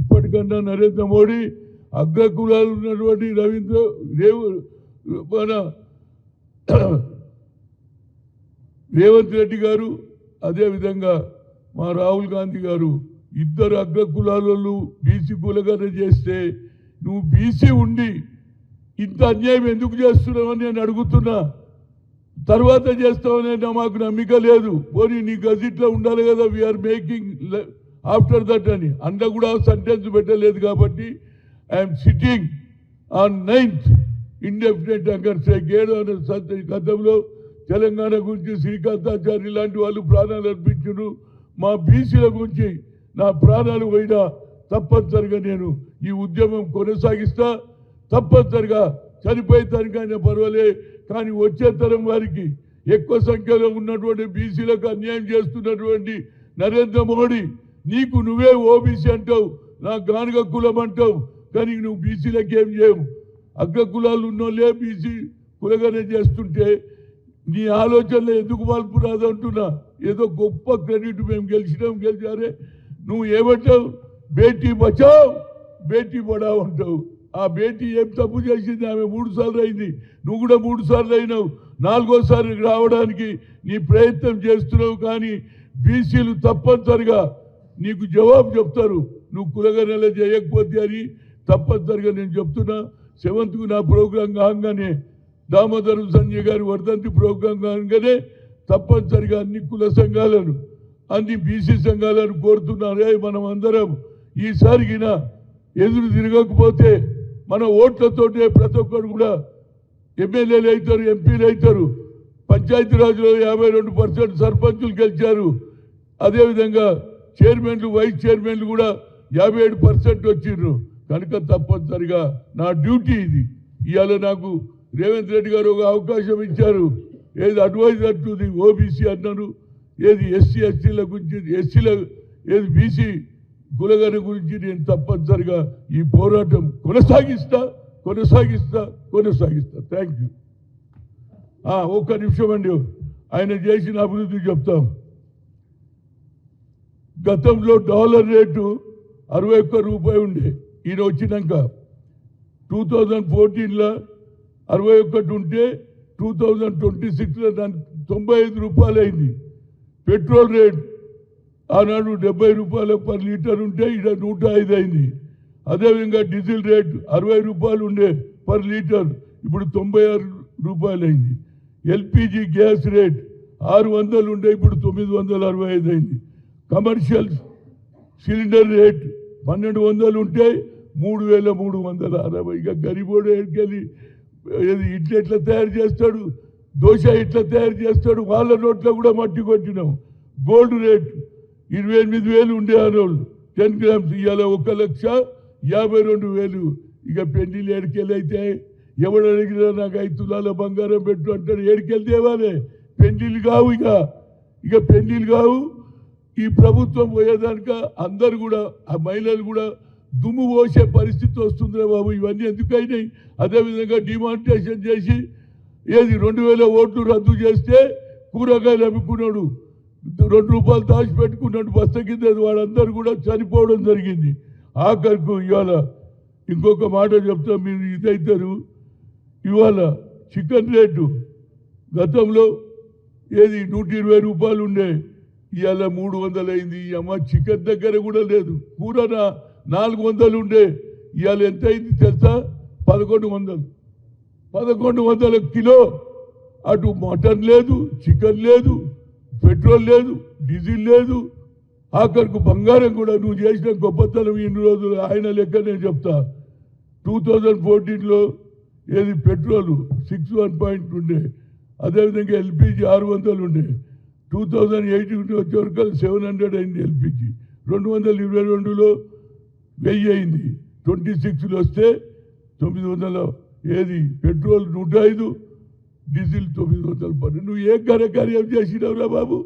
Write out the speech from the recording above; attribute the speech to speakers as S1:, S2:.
S1: ఇప్పటికన్నా నరేంద్ర మోడీ అగ్రకులాలు ఉన్నటువంటి మన రేవంత్ రెడ్డి గారు అదేవిధంగా మా రాహుల్ గాంధీ గారు ఇద్దరు అగ్రకులాలు బీసీ కులగన చేస్తే నువ్వు బీసీ ఉండి ఇంత అన్యాయం ఎందుకు చేస్తున్నావని నేను అడుగుతున్నా. తర్వాత చేస్తామనే మాకు నమ్మిక లేదు. పోనీ నీ గజిట్లో ఉండాలి కదా, వీఆర్ మేకింగ్ ఆఫ్టర్ దట్ అని. అంత కూడా సెంటెన్స్ పెట్టలేదు కాబట్టి I'm sitting on 9th indefinite anchor గేడు అనే గతంలో తెలంగాణ గురించి శ్రీకాంతాచార్య లాంటి వాళ్ళు ప్రాణాలు అర్పించారు. మా బీసీల గురించి నా ప్రాణాలు పోయినా తప్పనిసరిగా నేను ఈ ఉద్యమం కొనసాగిస్తా. తప్పనిసరిగా చనిపోయేదానికైనా పర్వాలే, కానీ వచ్చే తరం వారికి ఎక్కువ సంఖ్యలో ఉన్నటువంటి బీసీలకు అన్యాయం చేస్తున్నటువంటి నరేంద్ర మోడీ నీకు నువ్వే ఓబీసీ అంటావు, నా గానుగ కులం అంటావు, కానీ నువ్వు బీసీలకు ఏం చేయవు. అగ్ర కులాలు ఉన్నోళ్ళే బీసీ కులగానే చేస్తుంటే నీ ఆలోచనలో ఎందుకు మార్పు రాదంటున్నా. ఏదో గొప్ప క్రెడిట్ మేము గెలిచారే. నువ్వు ఏమంటావు, బేటీ బచావ్ బేటీ పడావ్ అంటావు. ఆ బేటీ ఏం తప్పు చేసింది? ఆమె 3 సార్లు అయింది, నువ్వు కూడా 3 సార్లు అయినావు. 4వసారి రావడానికి నీ ప్రయత్నం చేస్తున్నావు, కానీ బీసీలు తప్పనిసరిగా నీకు జవాబు చెప్తారు నువ్వు కులగణన చేయకపోతే అని. తప్పనిసరిగా నేను చెప్తున్నా. 7th నా ప్రోగ్రాం కాగానే దామోదరం సంజయ్ గారి వర్ధంతి ప్రోగ్రాం కాగానే తప్పనిసరిగా అన్ని కుల సంఘాలను అన్ని బీసీ సంఘాలను కోరుతున్నారే, మనం అందరం ఈసారిగిన ఎదురు తిరగకపోతే మన ఓట్లతోటే ప్రతి ఒక్కరు కూడా ఎమ్మెల్యేలు అవుతారు, ఎంపీలు అవుతారు. పంచాయతీరాజ్లో 52% సర్పంచులు గెలిచారు. అదేవిధంగా చైర్మన్లు వైస్ చైర్మన్లు కూడా 57% వచ్చిండ్రు. కనుక తప్పనిసరిగా నా డ్యూటీ ఇది. ఇవాళ నాకు రేవంత్ రెడ్డి గారు ఒక అవకాశం ఇచ్చారు. ఏది అడ్వైజర్ టు ది ఓబీసీ అన్నారు, ఏది ఎస్సీ ఎస్టీల గురించి, ఎస్సీల ఏది బీసీ కులగన గురించి నేను తప్పనిసరిగా ఈ పోరాటం కొనసాగిస్తా. Thank you. ఒక్క నిమిషం అండి, ఆయన చేసిన అభివృద్ధి చెప్తాం. గతంలో డాలర్ రేటు 61 రూపాయలు ఉండే, ఈయన వచ్చినాక 2014లో 61 ఉంటే 2026లో దానికి 95 రూపాయలు అయింది. పెట్రోల్ రేట్ ఆనాడు 70 రూపాయలు పర్ లీటర్ ఉంటే ఇక్కడ 105 అయింది. అదేవిధంగా డీజిల్ రేట్ 60 రూపాయలు ఉండే పర్ లీటర్, ఇప్పుడు 96 రూపాయలు అయింది. ఎల్పిజి గ్యాస్ రేట్ 600 ఉండే, ఇప్పుడు 965 అయింది. కమర్షియల్ సిలిండర్ రేట్ 1200 ఉంటే 3360. ఇక గరీబోడు ఎక్కడికెళ్ళి ఇట్లా ఎట్లా తయారు చేస్తాడు, దోశ ఇట్లా తయారు చేస్తాడు, వాళ్ళ నోట్లో కూడా మట్టి కొట్టినాం. గోల్డ్ రేట్ 28,000 ఉండే ఆరోళ్ళు 10 గ్రామ్స్, ఇవాళ 1,52,000. ఇక పెళ్లిళ్ళు ఏడికెళ్ళి అయితే ఎవడు అడిగినా నాకు 5 తులాల బంగారం పెట్టు అంటాడు. ఏడికెళ్ళి తేవాలే, పెళ్లిళ్ళు కావు. ఇక పెళ్లిళ్ళు కావు. ఈ ప్రభుత్వం పోయేదానిక అందరు కూడా ఆ మహిళలు కూడా దుమ్ము పోసే పరిస్థితి వస్తుందిరా బాబు. ఇవన్నీ ఎందుకైనాయి? అదేవిధంగా డిమానిటైజేషన్ చేసి ఏది 2000 ఓట్లు రద్దు చేస్తే కూరగాయలు అమ్ముకున్నాడు, 2 రూపాయలు దాచి పెట్టుకున్నాడు బస్త కింద, వాళ్ళందరూ కూడా చనిపోవడం జరిగింది. ఆఖరికి ఇవాళ ఇంకొక మాట చెప్తా, మీరు ఇదైతారు. ఇవాళ చికెన్ రేటు గతంలో ఏది 120 రూపాయలు ఉండే, ఇవాళ 300 అయింది. అమ్మ చికెన్ దగ్గర కూడా లేదు. కూర 400 ఉండే, ఇవాళ ఎంత అయింది తెలుసా? 1100 కిలో. అటు మటన్ లేదు, చికెన్ లేదు, పెట్రోల్ లేదు, డీజిల్ లేదు, ఆఖరికి బంగారం కూడా. నువ్వు చేసిన గొప్పతనం ఇన్ని రోజులు ఆయన లెక్క నేను చెప్తా. 2014లో ఏది పెట్రోల్ 61 ఉండే, అదేవిధంగా ఎల్పిజి 600 ఉండే. 2018 వచ్చేవరకు 700 అయింది ఎల్పిజి. 222లో 1000 అయింది. 26లో వస్తే 900. ఏది పెట్రోల్ 105, డీజిల్ 910. నువ్వు ఏ కార్యం చేసినావురా బాబు?